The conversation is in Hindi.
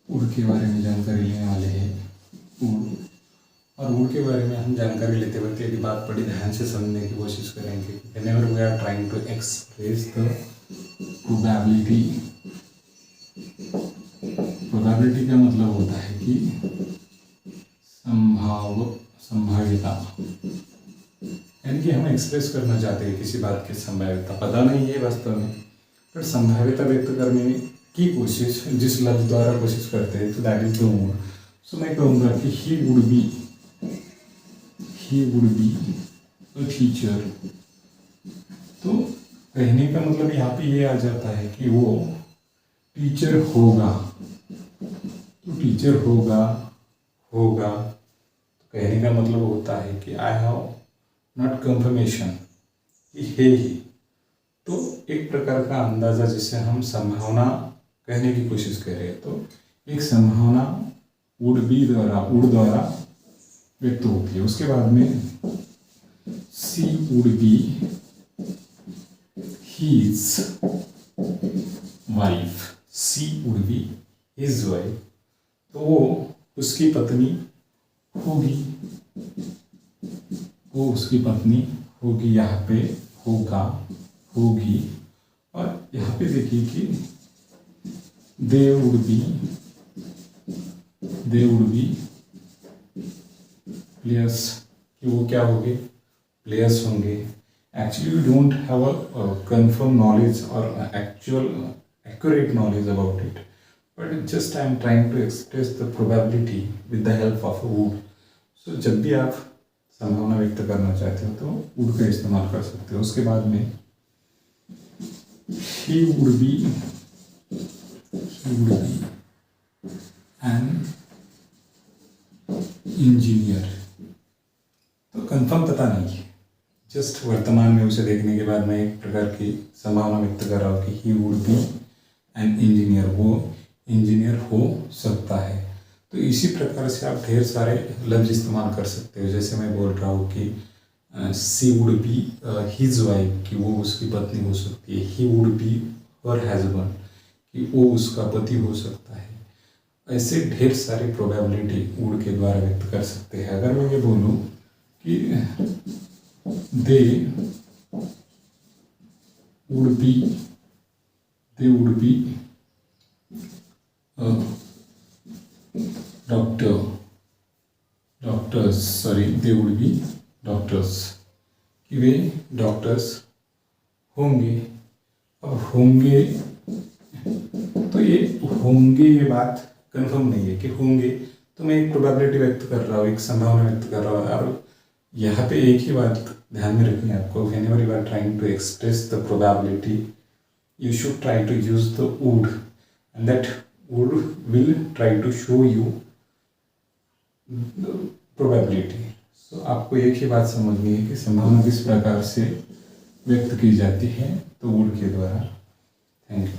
उड़ के बारे में जानकारी लेने वाले हैं। उड़, और उड़ के बारे में हम जानकारी लेते वक्त एक बात बड़ी ध्यान से समझने की कोशिश करेंगे। Whenever we are trying to express the probability, probability का मतलब होता है कि संभाव्यता, यानी कि हम एक्सप्रेस करना चाहते हैं किसी बात की संभाव्यता, पता नहीं है वास्तव में, पर संभाव्यता व्यक्त करने की कोशिश जिस लफ्ज द्वारा कोशिश करते हैं, तो दैट इज द मूड। सो मैं कहूँगा कि he would be a teacher. तो कहने का मतलब यहाँ पे ये आ जाता है कि वो टीचर होगा। तो टीचर होगा, तो कहने का मतलब होता है कि आई हैव नॉट कंफर्मेशन कि है ही। तो एक प्रकार का अंदाजा जिसे हम संभावना कहने की कोशिश कर रहे हैं, तो एक संभावना वुड बी द्वारा, उड़ द्वारा व्यक्त होती है। उसके बाद में she would be his wife, she would be his wife, तो वो उसकी पत्नी होगी, वो उसकी पत्नी होगी। यहाँ पे होगा, होगी, और यहाँ पे देखिए कि दे वुड बी प्लेयर्स, कि वो क्या होंगे, प्लेयर्स होंगे। Actually we don't have a confirm knowledge और actual accurate knowledge about it, but just I am trying to express the probability with the help of a would. So जब भी आप संभावना व्यक्त करना चाहते हो तो would का इस्तेमाल कर सकते हो। उसके बाद में he would be an engineer। तो कंफर्म पता नहीं है, जस्ट वर्तमान में उसे देखने के बाद मैं एक प्रकार की संभावना व्यक्त कर रहा हूँ कि he would be an engineer, वो इंजीनियर हो सकता है। तो इसी प्रकार से आप ढेर सारे लफ्ज इस्तेमाल कर सकते हो। जैसे मैं बोल रहा हूँ कि सी वुड बी हिज वाइफ, कि वो उसकी पत्नी हो सकती है। He would be her husband, कि वो उसका पति हो सकता है। ऐसे ढेर सारी प्रोबेबिलिटी वुड के द्वारा व्यक्त कर सकते हैं। अगर मैं ये बोलूँ कि दे वुड बी डॉक्टर्स, कि वे डॉक्टर्स होंगे। अब होंगे, तो ये बात कंफर्म नहीं है कि होंगे, तो मैं एक प्रोबेबिलिटी व्यक्त कर रहा हूँ, एक संभावना व्यक्त कर रहा हूँ। और यहाँ पे एक ही बात ध्यान में रखनी है आपको, whenever you are trying to express the probability, you should try to use the would, and that would will try to show you the probability. So आपको एक ही बात समझनी है कि संभावना किस प्रकार से व्यक्त की जाती है, तो would के द्वारा। Thank you.